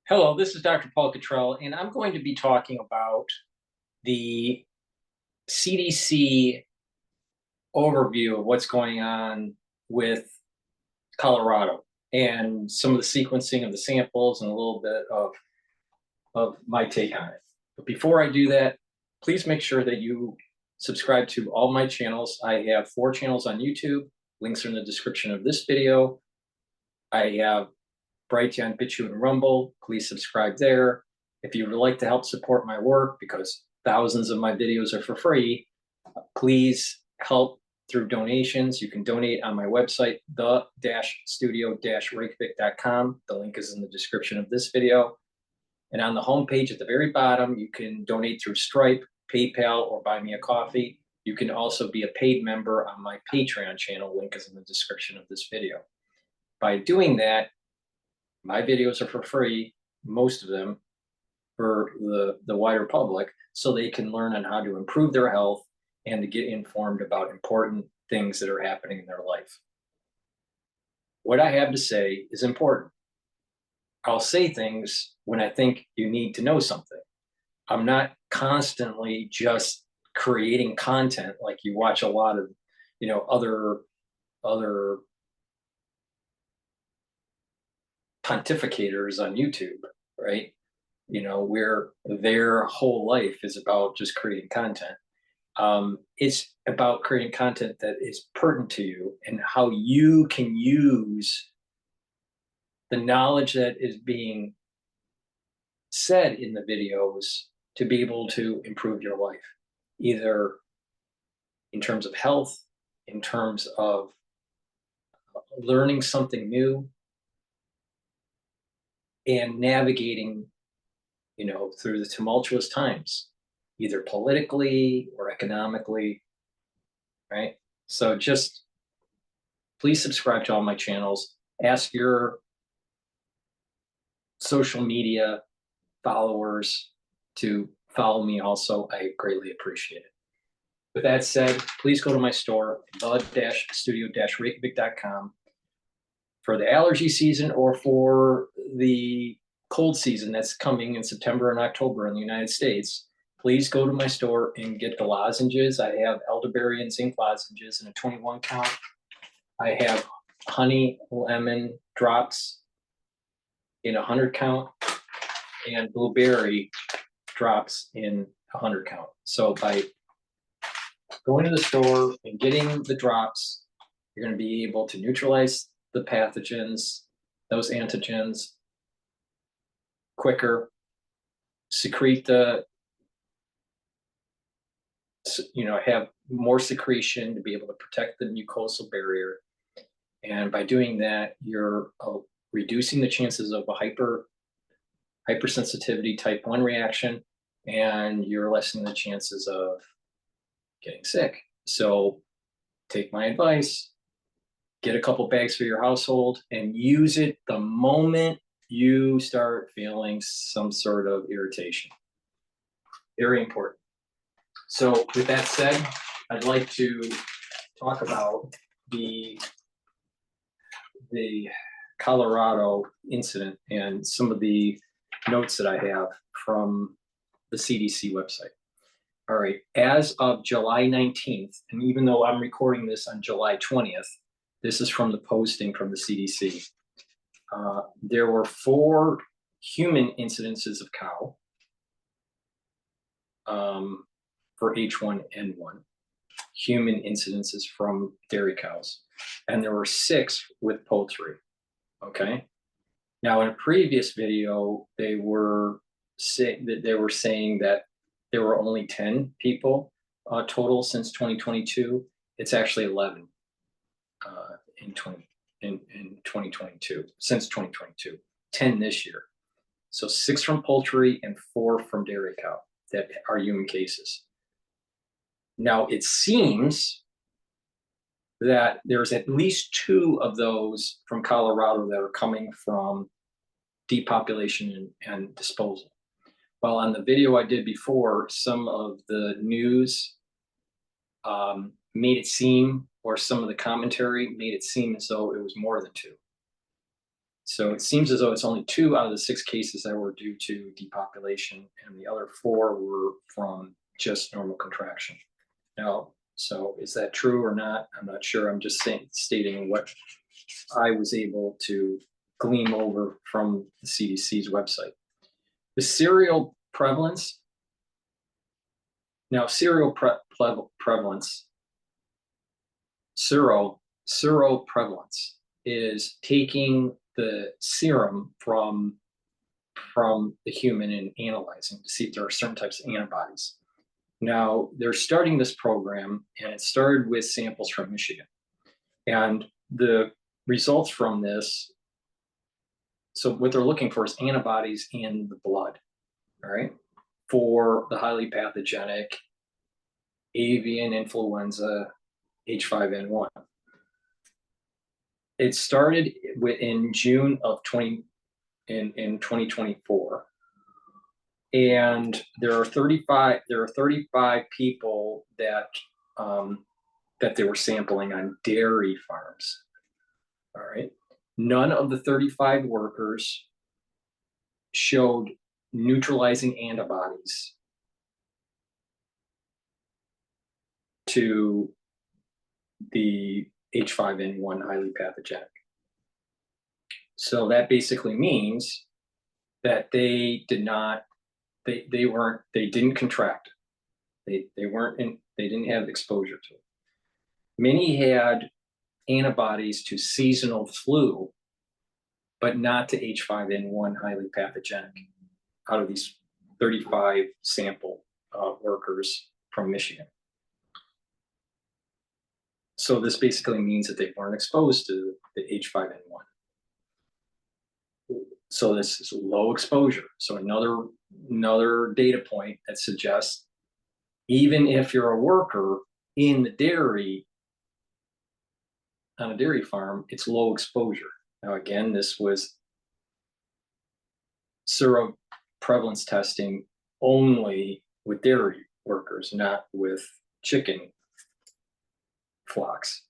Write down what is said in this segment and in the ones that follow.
Hello, this is Dr. Paul Cottrell, and I'm going to be talking about the CDC overview of what's going on with Colorado and some of the sequencing of the samples and a little bit of my take on it. But before I do that, please make sure that you subscribe to all my channels. I have 4 channels on YouTube. Links are in the description of this video. I have Brighteon, Bitchute, and Rumble. Please subscribe there. If you would like to help support my work, because thousands of my videos are for free, please help through donations. You can donate on my website, the-studio-reykjavik.com. The link is in the description of this video. And on the homepage at the very bottom, you can donate through Stripe, PayPal, or buy me a coffee. You can also be a paid member on my Patreon channel. Link is in the description of this video. By doing that, my videos are for free, most of them, for the wider public, so they can learn on how to improve their health and to get informed about important things that are happening in their life. What I have to say is important. I'll say things when I think you need to know something. I'm not constantly just creating content like you watch a lot of, other pontificators on YouTube, right? Where their whole life is about just creating content. It's about creating content that is pertinent to you and how you can use the knowledge that is being said in the videos to be able to improve your life, either in terms of health, in terms of learning something new, and navigating, through the tumultuous times, either politically or economically, right? So just please subscribe to all my channels. Ask your social media followers to follow me also. I greatly appreciate it. With that said, please go to my store, the-studio-reykjavik.com, for the allergy season or for the cold season that's coming in September and October in the United States. Please go to my store and get the lozenges. I have elderberry and zinc lozenges in a 21 count. I have honey lemon drops in a 100 count and blueberry drops in a 100 count. So by going to the store and getting the drops, you're going to be able to neutralize the pathogens, those antigens, quicker, secrete have more secretion to be able to protect the mucosal barrier. And by doing that, you're reducing the chances of a hypersensitivity type 1 reaction, and you're lessening the chances of getting sick. So take my advice, get a couple bags for your household and use it the moment you start feeling some sort of irritation. Very important. So with that said, I'd like to talk about the Colorado incident and some of the notes that I have from the CDC website. All right, as of July 19th, and even though I'm recording this on July 20th, this is from the posting from the CDC. There were 4 human incidences of cow for H1N1, human incidences from dairy cows, and there were 6 with poultry. Okay. Now, in a previous video, they were saying that there were only 10 people total since 2022. It's actually 11 in 2022, since 2022, 10 this year. So 6 from poultry and 4 from dairy cow that are human cases. Now, it seems that there's at least 2 of those from Colorado that are coming from depopulation and disposal. Well, on the video I did before, some of the news made it seem, or some of the commentary made it seem as though it was more than 2. So it seems as though it's only 2 out of the 6 cases that were due to depopulation, and the other 4 were from just normal contraction. Now, so is that true or not? I'm not sure. I'm just stating what I was able to glean over from the CDC's website. The serial prevalence. Now, prevalence, seroprevalence is taking the serum from the human and analyzing to see if there are certain types of antibodies. Now, they're starting this program, and it started with samples from Michigan. And the results from this, so what they're looking for is antibodies in the blood, all right, for the highly pathogenic avian influenza H5N1. It started in June of 2024, and there are 35 people that they were sampling on dairy farms. All right, none of the 35 workers showed neutralizing antibodies to the H5N1 highly pathogenic. So that basically means that they didn't contract. They didn't have exposure to it. Many had antibodies to seasonal flu, but not to H5N1 highly pathogenic out of these 35 sample workers from Michigan. So this basically means that they weren't exposed to the H5N1. So this is low exposure. So another data point that suggests even if you're a worker in the dairy, on a dairy farm, it's low exposure. Now again, this was seroprevalence testing only with dairy workers, not with chicken flocks,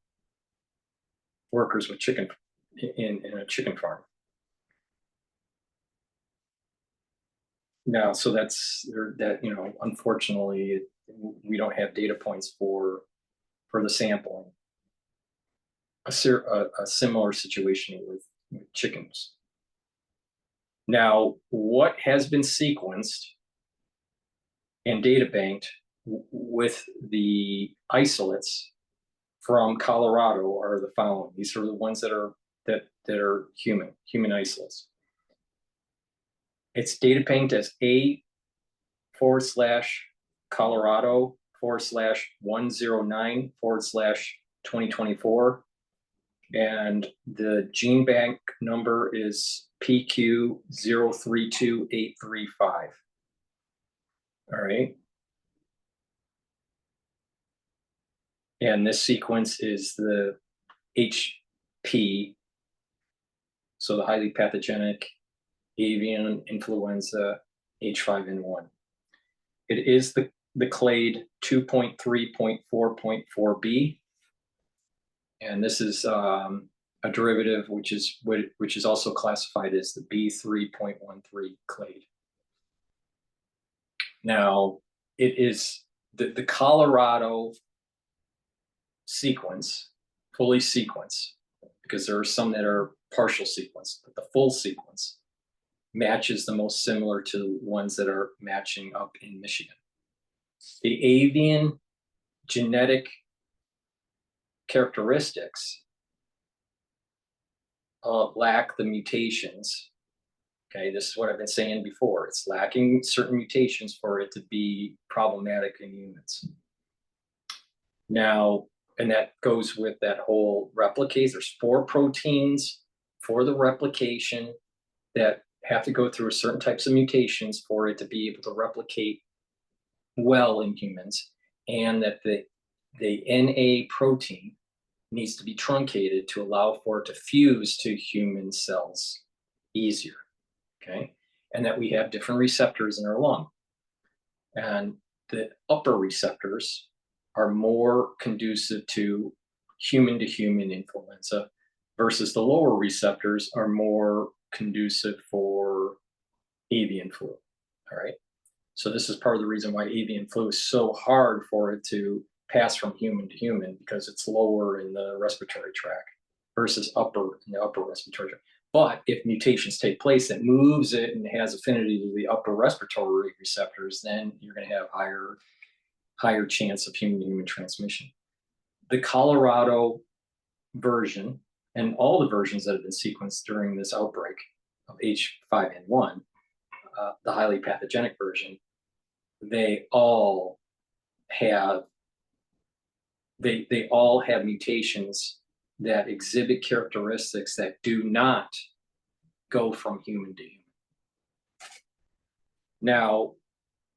workers with chicken in a chicken farm. Now, so that's that, you know, unfortunately, we don't have data points for the sampling. A similar situation with chickens. Now, what has been sequenced and data banked with the isolates from Colorado are the following. These are the ones that are human isolates. It's data banked as A/Colorado/109/2024. And the gene bank number is PQ032835. All right. And this sequence is the HP, so the highly pathogenic avian influenza H5N1. It is the clade 2.3.4.4b. And this is a derivative which is also classified as the B3.13 clade. Now, it is the Colorado sequence, fully sequenced, because there are some that are partial sequence, but the full sequence matches the most similar to ones that are matching up in Michigan. The avian genetic characteristics lack the mutations. Okay, this is what I've been saying before. It's lacking certain mutations for it to be problematic in humans. Now, and that goes with that whole replicase. There's 4 proteins for the replication that have to go through certain types of mutations for it to be able to replicate well in humans, and that the NA protein needs to be truncated to allow for it to fuse to human cells easier, okay? And that we have different receptors in our lung. And the upper receptors are more conducive to human influenza versus the lower receptors are more conducive for avian flu. All right. So this is part of the reason why avian flu is so hard for it to pass from human to human, because it's lower in the respiratory tract versus upper in the upper respiratory tract. But if mutations take place that moves it and has affinity to the upper respiratory receptors, then you're going to have higher chance of human-to-human transmission. The Colorado version and all the versions that have been sequenced during this outbreak of H5N1, the highly pathogenic version, they all have mutations that exhibit characteristics that do not go from human to human. Now,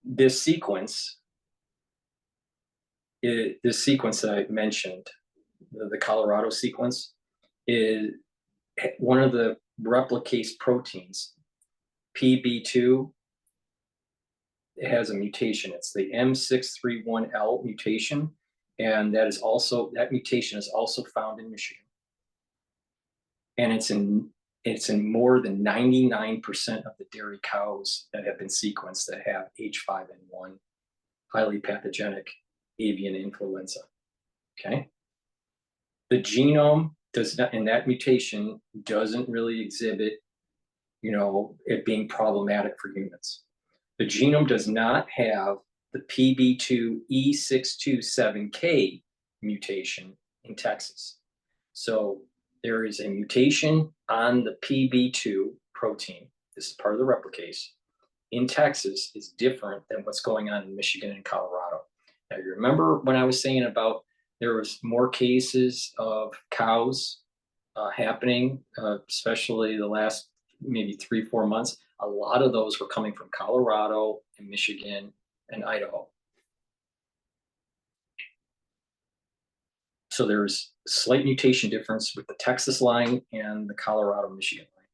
this sequence that I mentioned, the Colorado sequence, is one of the replicase proteins, PB2. It has a mutation. It's the M631L mutation, and that mutation is also found in Michigan, and it's in more than 99% of the dairy cows that have been sequenced that have H5N1, highly pathogenic avian influenza. Okay, the genome does not, and that mutation doesn't really exhibit, it being problematic for humans. The genome does not have the PB2E627K mutation in Texas. So there is a mutation on the PB2 protein. This is part of the replicase. In Texas is different than what's going on in Michigan and Colorado. Now, you remember when I was saying about there was more cases of cows happening, especially the last maybe 3-4 months. A lot of those were coming from Colorado and Michigan and Idaho. So there's slight mutation difference with the Texas line and the Colorado Michigan line.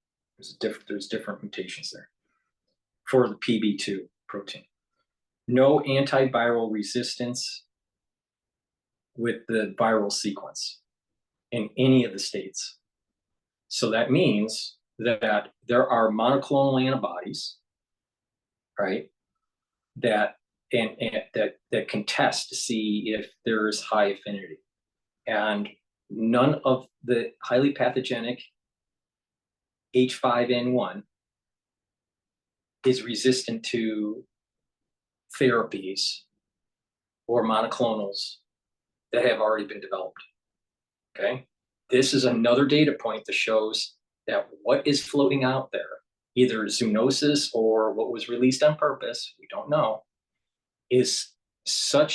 There's different mutations there for the PB2 protein. No antiviral resistance with the viral sequence in any of the states. So that means that there are monoclonal antibodies, right, that can test to see if there is high affinity. And none of the highly pathogenic H5N1 is resistant to therapies or monoclonals that have already been developed. Okay, this is another data point that shows that what is floating out there, either zoonosis or what was released on purpose, we don't know, is so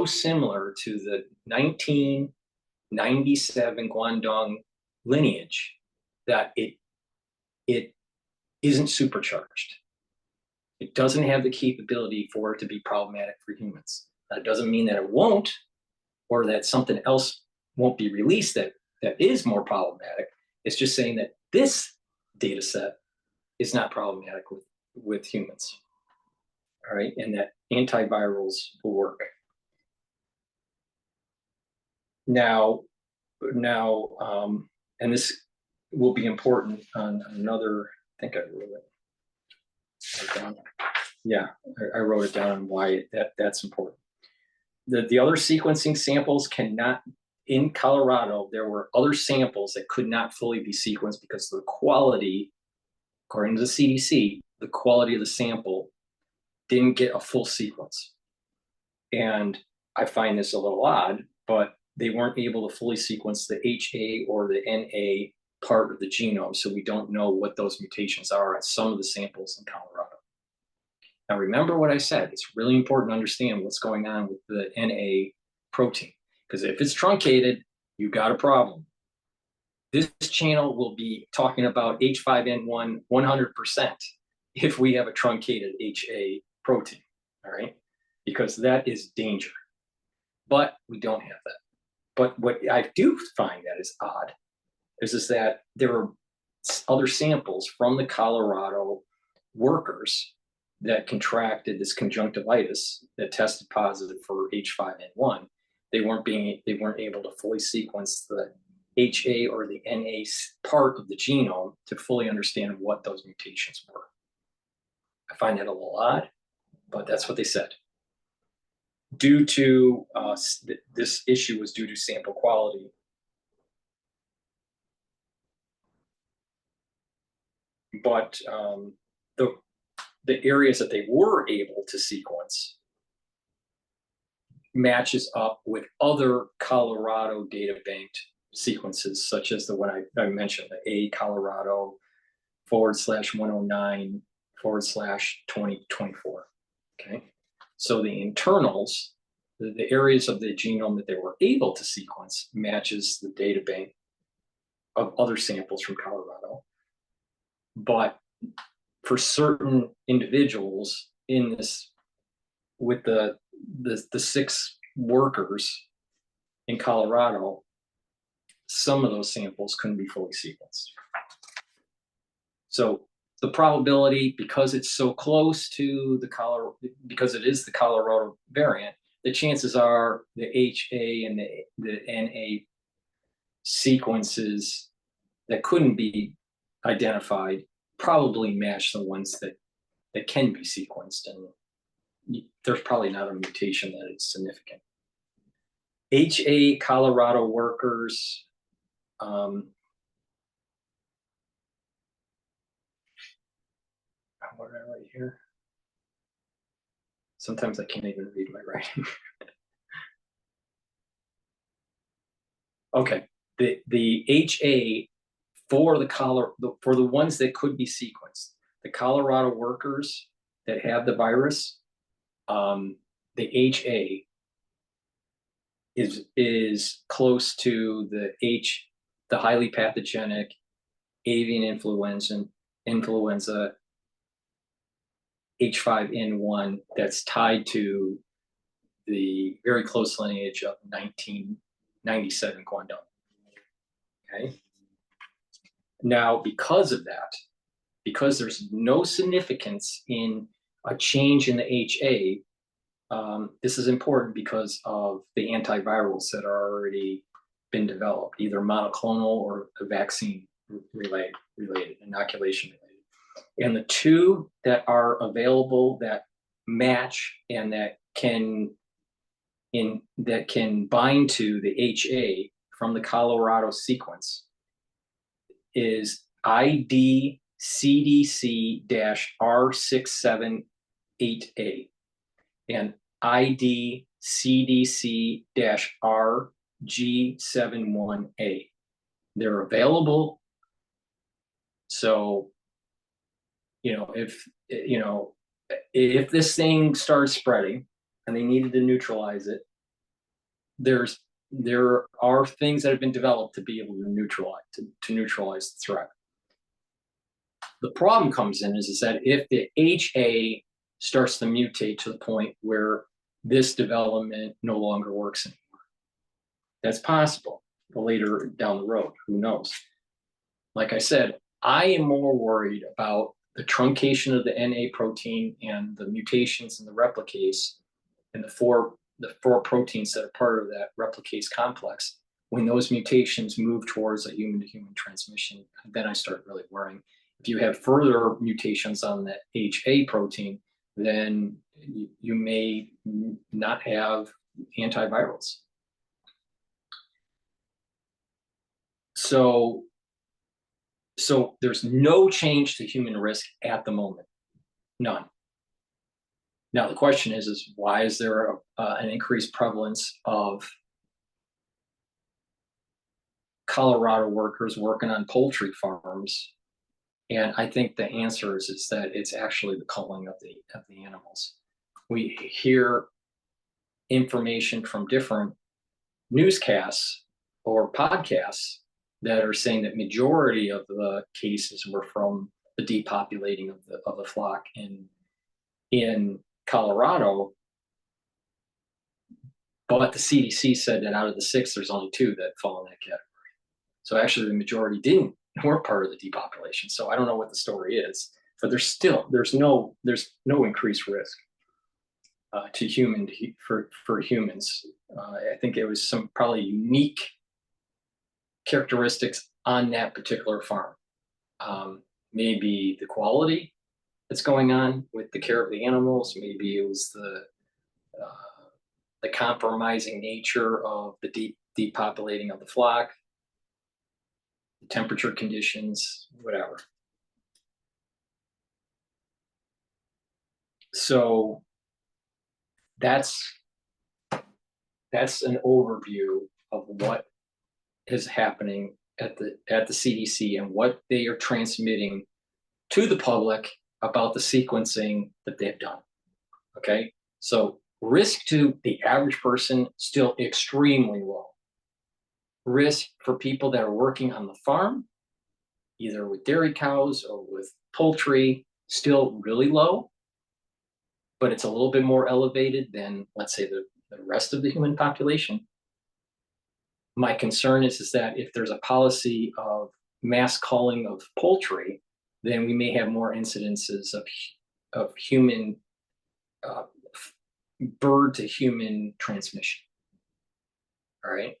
similar to the 1997 Guangdong lineage that it isn't supercharged. It doesn't have the capability for it to be problematic for humans. That doesn't mean that it won't, or that something else won't be released that is more problematic. It's just saying that this data set is not problematic with humans. All right, and that antivirals will work. Now, and this will be important on another, I think I wrote it down. Yeah, I wrote it down on why that's important. The other sequencing samples cannot, in Colorado, there were other samples that could not fully be sequenced because the quality, according to the CDC, the quality of the sample didn't get a full sequence. And I find this a little odd, but they weren't able to fully sequence the HA or the NA part of the genome, so we don't know what those mutations are on some of the samples in Colorado. Now, remember what I said. It's really important to understand what's going on with the NA protein, because if it's truncated, you've got a problem. This channel will be talking about H5N1 100% if we have a truncated HA protein, all right? Because that is danger. But we don't have that. But what I do find that is odd is that there are other samples from the Colorado workers that contracted this conjunctivitis that tested positive for H5N1. They weren't able to fully sequence the HA or the NA part of the genome to fully understand what those mutations were. I find that a little odd, but that's what they said. Due to this issue was due to sample quality. But the areas that they were able to sequence matches up with other Colorado data banked sequences, such as the one I mentioned, the A Colorado /109//2024. Okay, so the internals, the areas of the genome that they were able to sequence matches the data bank of other samples from Colorado. But for certain individuals in this, with the 6 workers in Colorado, some of those samples couldn't be fully sequenced. So the probability, because it's so close to because it is the Colorado variant, the chances are the HA and the NA sequences that couldn't be identified probably match the ones that can be sequenced, and there's probably not a mutation that is significant. HA Colorado workers, what did I write here? Sometimes I can't even read my writing. Okay, the HA for the ones that could be sequenced, the Colorado workers that have the virus, the HA is close to the highly pathogenic avian influenza H5N1 that's tied to the very close lineage of 1997 Guangdong. Okay. Now, because of that, because there's no significance in a change in the HA, this is important because of the antivirals that are already been developed, either monoclonal or vaccine related, inoculation related. And the 2 that are available that match and that can bind to the HA from the Colorado sequence is ID CDC-R678A and ID CDC-RG71A. They're available. So, if this thing starts spreading and they needed to neutralize it, there are things that have been developed to be able to neutralize the threat. The problem comes in is that if the HA starts to mutate to the point where this development no longer works anymore, that's possible later down the road. Who knows? Like I said, I am more worried about the truncation of the NA protein and the mutations in the replicase and the four proteins that are part of that replicase complex. When those mutations move towards a human-to-human transmission, then I start really worrying. If you have further mutations on the HA protein, then you may not have antivirals. So there's no change to human risk at the moment, none. Now the question is why is there an increased prevalence of Colorado workers working on poultry farms? And I think the answer is that it's actually the culling of the animals. We hear information from different newscasts or podcasts that are saying that majority of the cases were from the depopulating of the flock in Colorado, but the CDC said that out of the 6, there's only 2 that fall in that category. So actually, the majority weren't part of the depopulation. So I don't know what the story is, but there's no increased risk for humans. I think it was some probably unique characteristics on that particular farm. Maybe the quality that's going on with the care of the animals. Maybe it was the compromising nature of the depopulating of the flock, the temperature conditions, whatever. So that's an overview of what is happening at the CDC and what they are transmitting to the public about the sequencing that they've done. Okay, so risk to the average person still extremely low. Risk for people that are working on the farm, either with dairy cows or with poultry, still really low, but it's a little bit more elevated than, let's say, the rest of the human population. My concern is that if there's a policy of mass culling of poultry, then we may have more incidences of human bird to human transmission. All right.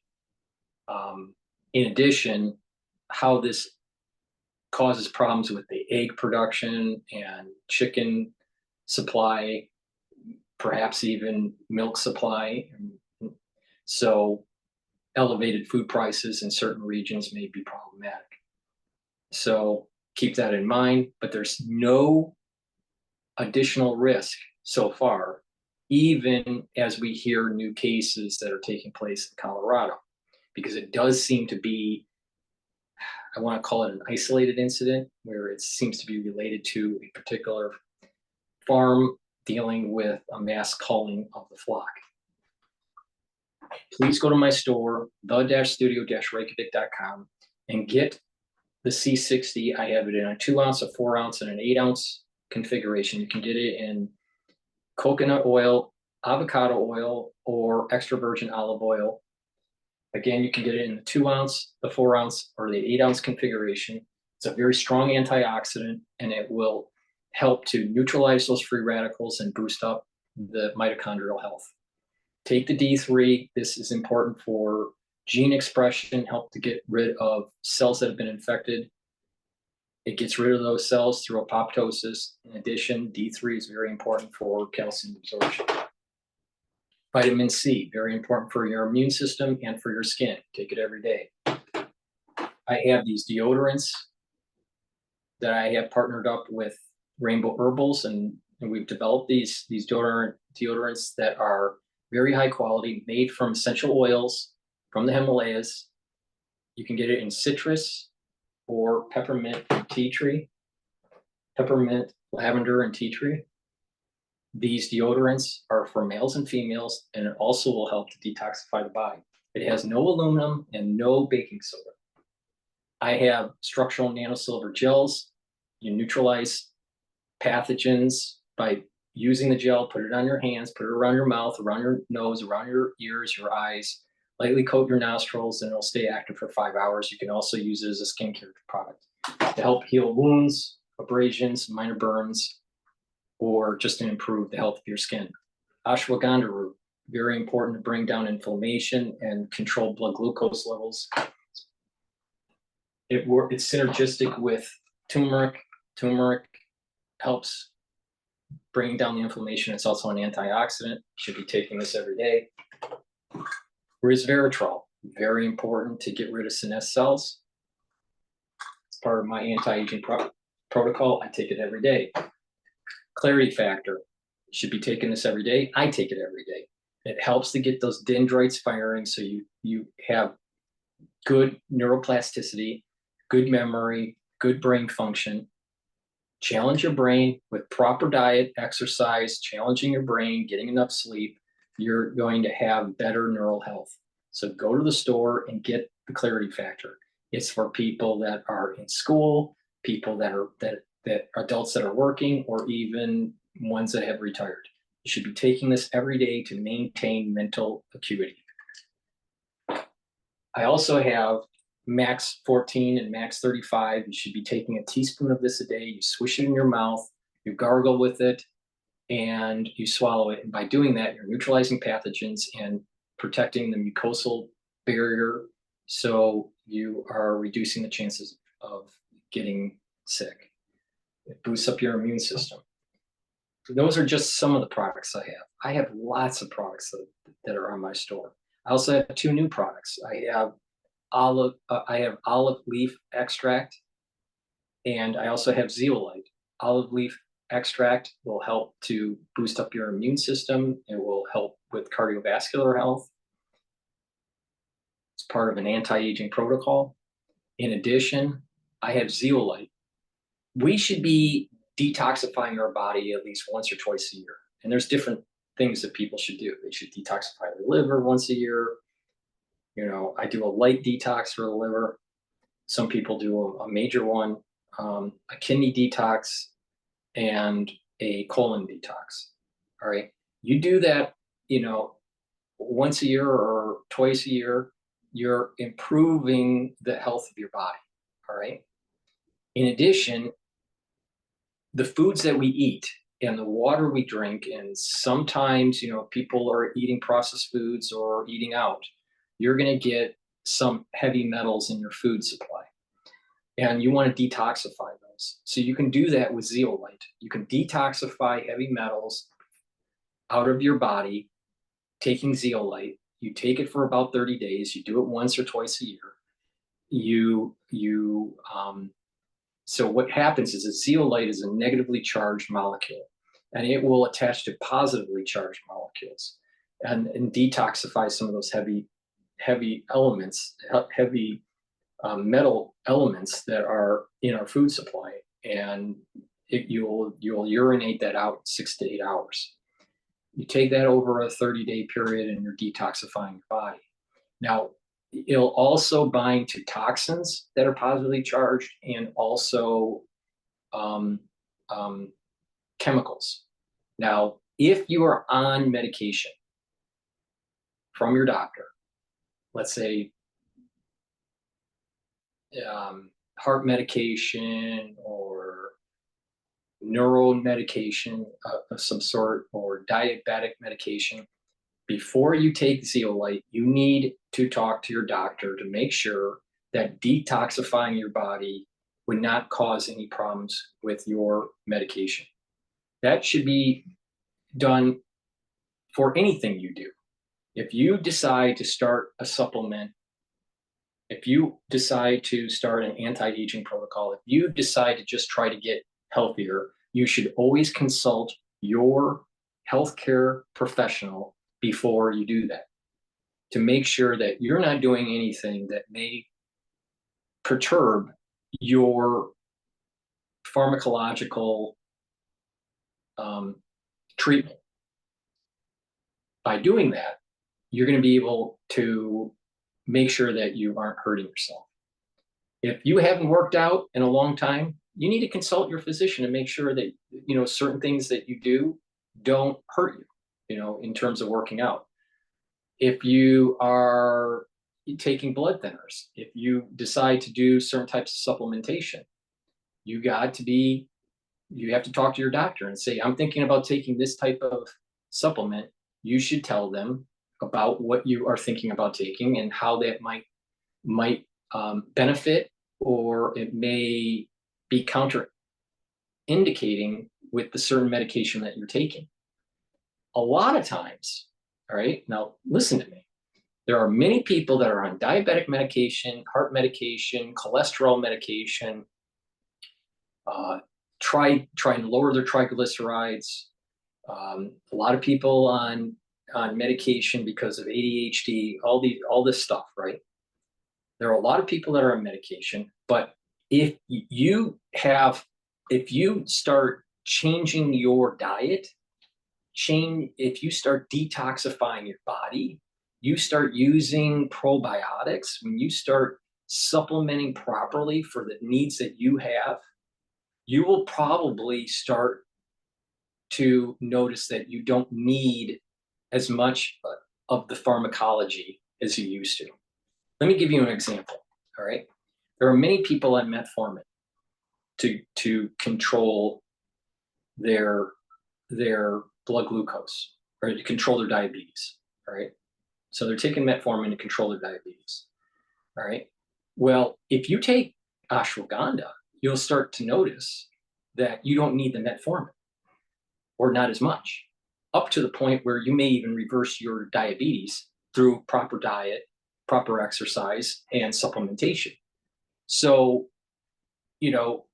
In addition, how this causes problems with the egg production and chicken supply, perhaps even milk supply. So elevated food prices in certain regions may be problematic. So keep that in mind, but there's no additional risk so far, even as we hear new cases that are taking place in Colorado, because it does seem to be, I want to call it an isolated incident where it seems to be related to a particular farm dealing with a mass culling of the flock. Please go to my store, the-studio-reykjavik.com, and get the C60. I have it in a 2 ounce, a 4 ounce, and an 8 ounce configuration. You can get it in coconut oil, avocado oil, or extra virgin olive oil. Again, you can get it in the 2 ounce, the 4 ounce, or the 8 ounce configuration. It's a very strong antioxidant, and it will help to neutralize those free radicals and boost up the mitochondrial health. Take the D3. This is important for gene expression, help to get rid of cells that have been infected. It gets rid of those cells through apoptosis. In addition, D3 is very important for calcium absorption. Vitamin C, very important for your immune system and for your skin. Take it every day. I have these deodorants that I have partnered up with Rainbow Herbals, and we've developed these deodorants that are very high quality, made from essential oils from the Himalayas. You can get it in citrus or peppermint and tea tree, peppermint, lavender, and tea tree. These deodorants are for males and females, and it also will help to detoxify the body. It has no aluminum and no baking soda. I have structural nanosilver gels. You neutralize pathogens by using the gel, put it on your hands, put it around your mouth, around your nose, around your ears, your eyes, lightly coat your nostrils, and it'll stay active for 5 hours. You can also use it as a skincare product to help heal wounds, abrasions, minor burns, or just to improve the health of your skin. Ashwagandha root, very important to bring down inflammation and control blood glucose levels. It's synergistic with turmeric. Turmeric helps bring down the inflammation. It's also an antioxidant. You should be taking this every day. Resveratrol, very important to get rid of senescent cells. It's part of my anti-aging protocol. I take it every day. Clarity factor, you should be taking this every day. I take it every day. It helps to get those dendrites firing so you have good neuroplasticity, good memory, good brain function. Challenge your brain with proper diet, exercise, challenging your brain, getting enough sleep. You're going to have better neural health. So go to the store and get the clarity factor. It's for people that are in school, people that are adults that are working, or even ones that have retired. You should be taking this every day to maintain mental acuity. I also have Max 14 and Max 35. You should be taking a teaspoon of this a day. You swish it in your mouth, you gargle with it, and you swallow it. And by doing that, you're neutralizing pathogens and protecting the mucosal barrier So you are reducing the chances of getting sick. It boosts up your immune system. Those are just some of the products I have. I have lots of products that are on my store. I also have 2 new products. I have olive leaf extract, and I also have zeolite. Olive leaf extract will help to boost up your immune system. It will help with cardiovascular health. It's part of an anti-aging protocol. In addition, I have zeolite. We should be detoxifying our body at least once or twice a year. And there's different things that people should do. They should detoxify their liver once a year. I do a light detox for the liver. Some people do a major one, a kidney detox, and a colon detox. All right. You do that, once a year or twice a year, you're improving the health of your body. All right. In addition, the foods that we eat and the water we drink, and sometimes, people are eating processed foods or eating out, you're going to get some heavy metals in your food supply. And you want to detoxify those. So you can do that with zeolite. You can detoxify heavy metals out of your body, taking zeolite. You take it for about 30 days. You do it once or twice a year. So what happens is a zeolite is a negatively charged molecule, and it will attach to positively charged molecules and detoxify some of those heavy elements, heavy metal elements that are in our food supply, and you'll urinate that out in 6 to 8 hours. You take that over a 30-day period, and you're detoxifying your body. Now, it'll also bind to toxins that are positively charged, and also chemicals. Now, if you are on medication from your doctor, let's say heart medication or neuro medication of some sort, or diabetic medication, before you take zeolite, you need to talk to your doctor to make sure that detoxifying your body would not cause any problems with your medication. That should be done for anything you do. If you decide to start a supplement, if you decide to start an anti-aging protocol, if you decide to just try to get healthier, you should always consult your healthcare professional before you do that, to make sure that you're not doing anything that may perturb your pharmacological treatment. By doing that, you're going to be able to make sure that you aren't hurting yourself. If you haven't worked out in a long time, you need to consult your physician and make sure that, certain things that you do don't hurt you, in terms of working out. If you are taking blood thinners, if you decide to do certain types of supplementation, you have to talk to your doctor and say, I'm thinking about taking this type of supplement. You should tell them about what you are thinking about taking and how that might benefit, or it may be counter-indicating with the certain medication that you're taking. A lot of times, all right, now listen to me, there are many people that are on diabetic medication, heart medication, cholesterol medication, trying to lower their triglycerides. A lot of people on medication because of ADHD, all this stuff, right? There are a lot of people that are on medication, but if you start changing your diet, if you start detoxifying your body, you start using probiotics, when you start supplementing properly for the needs that you have, you will probably start to notice that you don't need as much of the pharmacology as you used to. Let me give you an example, all right? There are many people on metformin to control their blood glucose, or to control their diabetes, all right? So they're taking metformin to control their diabetes. All right. Well, if you take ashwagandha, you'll start to notice that you don't need the metformin or not as much, up to the point where you may even reverse your diabetes through proper diet, proper exercise, and supplementation. So, you know,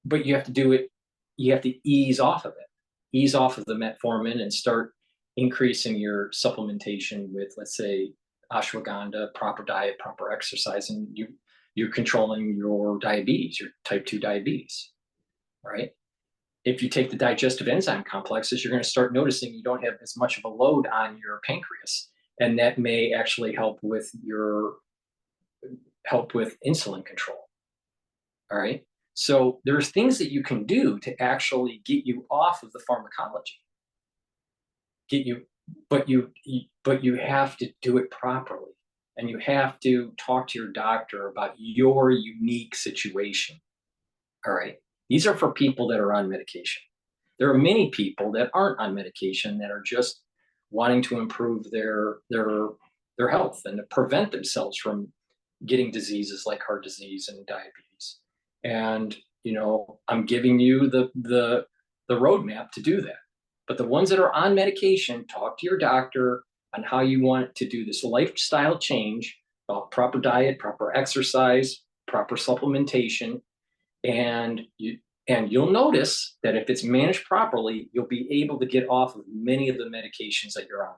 but you have to do it, you have to ease off of it, ease off of the metformin and start increasing your supplementation with, let's say, ashwagandha, proper diet, proper exercise, and you're controlling your diabetes, your type 2 diabetes, right? If you take the digestive enzyme complexes, you're going to start noticing you don't have as much of a load on your pancreas, and that may actually help with insulin control. All right. So there's things that you can do to actually get you off of the pharmacology. Get you, but you have to do it properly, and you have to talk to your doctor about your unique situation. All right. These are for people that are on medication. There are many people that aren't on medication that are just wanting to improve their health and to prevent themselves from getting diseases like heart disease and diabetes. And I'm giving you the roadmap to do that. But the ones that are on medication, talk to your doctor on how you want to do this lifestyle change, proper diet, proper exercise, proper supplementation, and you'll notice that if it's managed properly, you'll be able to get off of many of the medications that you're on.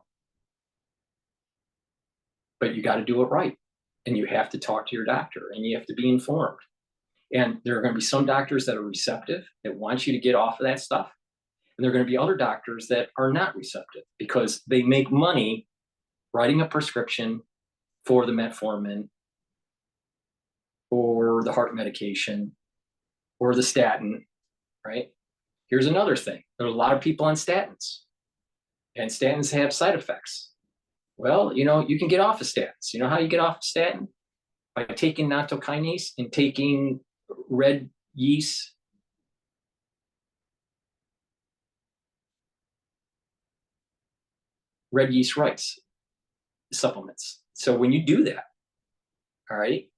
But you got to do it right, and you have to talk to your doctor, and you have to be informed. And there are going to be some doctors that are receptive, that want you to get off of that stuff. And there are going to be other doctors that are not receptive because they make money writing a prescription for the metformin or the heart medication or the statin, right? Here's another thing. There are a lot of people on statins, and statins have side effects. Well, you can get off of statins. You know how you get off of statin? By taking nattokinase and taking red yeast rice supplements. So when you do that, all right,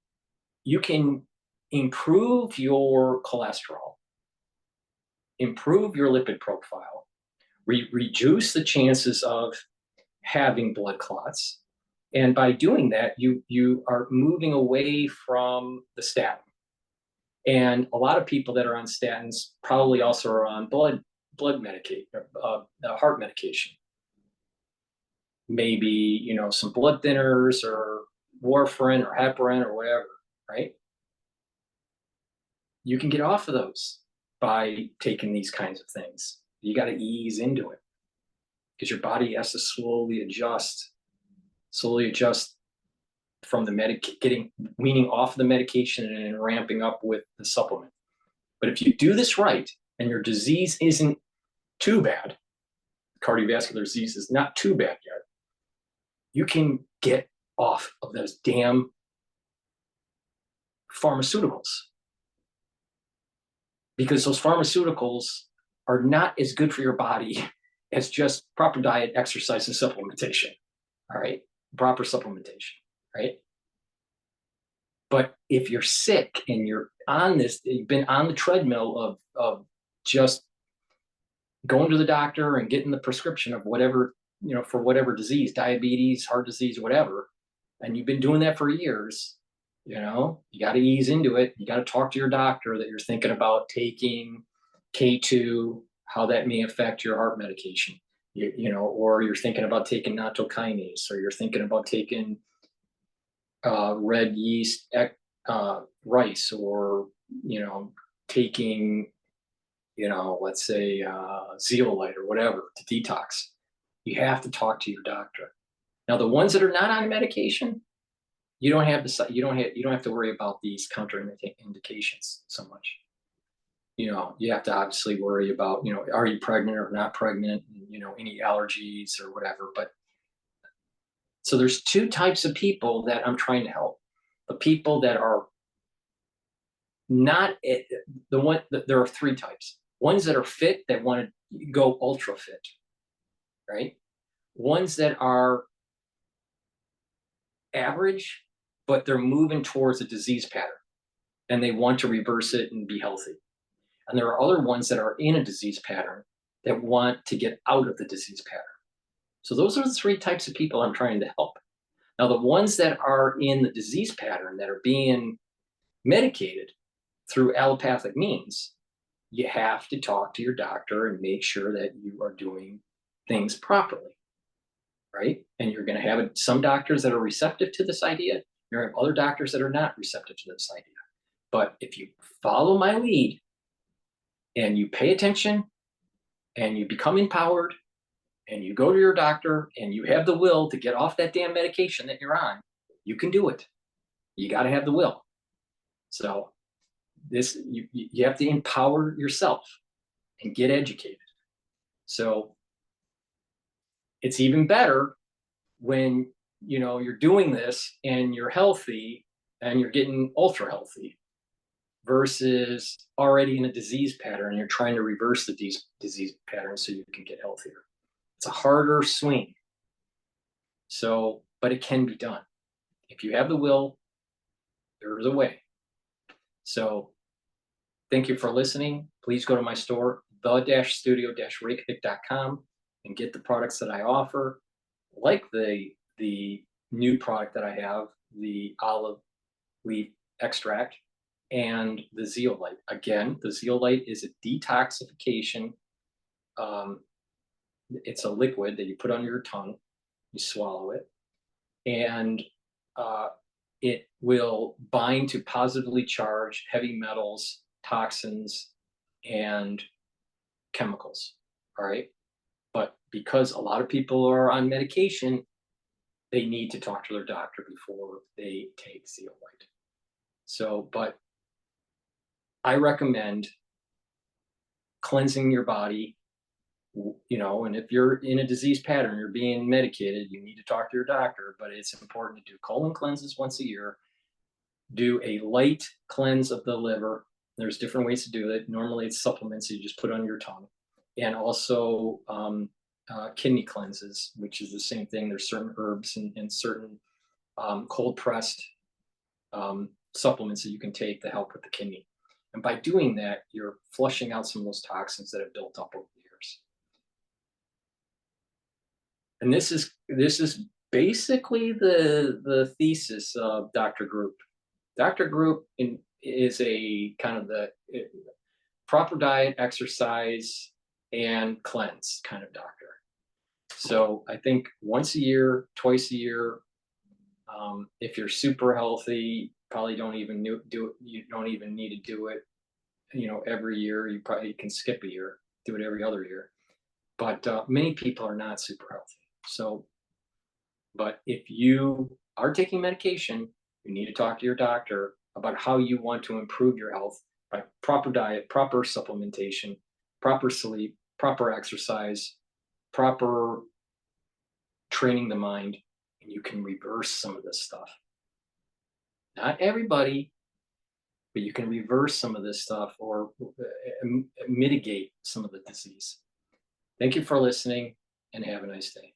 you can improve your cholesterol, improve your lipid profile, reduce the chances of having blood clots. And by doing that, you are moving away from the statin. And a lot of people that are on statins probably also are on blood medication, heart medication. Maybe, some blood thinners or warfarin or heparin or whatever, right? You can get off of those by taking these kinds of things. You got to ease into it because your body has to slowly adjust from the weaning off the medication and ramping up with the supplement. But if you do this right and your disease isn't too bad, cardiovascular disease is not too bad yet, you can get off of those damn pharmaceuticals, because those pharmaceuticals are not as good for your body as just proper diet, exercise, and supplementation. All right, proper supplementation, right? But if you're sick and you've been on the treadmill of just going to the doctor and getting the prescription of whatever, for whatever disease, diabetes, heart disease, whatever, and you've been doing that for years, you got to ease into it. You got to talk to your doctor that you're thinking about taking K2, how that may affect your heart medication, or you're thinking about taking nattokinase, or you're thinking about taking red yeast rice, or taking let's say zeolite or whatever to detox. You have to talk to your doctor. Now, the ones that are not on medication, you don't have to worry about these counterindications so much. You have to obviously worry about, are you pregnant or not pregnant, any allergies or whatever. But so there's two types of people that I'm trying to help. The people that are not there are three types. Ones that are fit, that want to go ultra fit, right? Ones that are average, but they're moving towards a disease pattern and they want to reverse it and be healthy. And there are other ones that are in a disease pattern that want to get out of the disease pattern. So those are the three types of people I'm trying to help. Now, the ones that are in the disease pattern that are being medicated through allopathic means, you have to talk to your doctor and make sure that you are doing things properly, right? And you're going to have some doctors that are receptive to this idea. You're going to have other doctors that are not receptive to this idea. But if you follow my lead and you pay attention and you become empowered and you go to your doctor and you have the will to get off that damn medication that you're on, you can do it. You got to have the will. So this, you have to empower yourself and get educated. So it's even better when you're doing this and you're healthy and you're getting ultra healthy versus already in a disease pattern and you're trying to reverse the disease pattern so you can get healthier. It's a harder swing. So, but it can be done. If you have the will, there is a way. So thank you for listening. Please go to my store, the-studio-reykjavik.com, and get the products that I offer, like the new product that I have, the olive leaf extract, and the zeolite. Again, the zeolite is a detoxification. It's a liquid that you put under your tongue, you swallow it, and it will bind to positively charged heavy metals, toxins, and chemicals. All right. But because a lot of people are on medication, they need to talk to their doctor before they take zeolite. So, but I recommend cleansing your body, and if you're in a disease pattern, you're being medicated, you need to talk to your doctor, but it's important to do colon cleanses once a year, do a light cleanse of the liver. There's different ways to do it. Normally it's supplements you just put on your tongue, and also kidney cleanses, which is the same thing. There's certain herbs and certain cold pressed supplements that you can take to help with the kidney. And by doing that, you're flushing out some of those toxins that have built up over the years. And this is basically the thesis of Dr. Group. Dr. Group is a kind of the proper diet, exercise, and cleanse kind of doctor. So I think once a year, twice a year, if you're super healthy, probably don't even do it. You don't even need to do it, every year. You probably can skip a year, do it every other year. But many people are not super healthy. So, but if you are taking medication, you need to talk to your doctor about how you want to improve your health by proper diet, proper supplementation, proper sleep, proper exercise, proper training the mind, and you can reverse some of this stuff. Not everybody, but you can reverse some of this stuff or mitigate some of the disease. Thank you for listening, and have a nice day.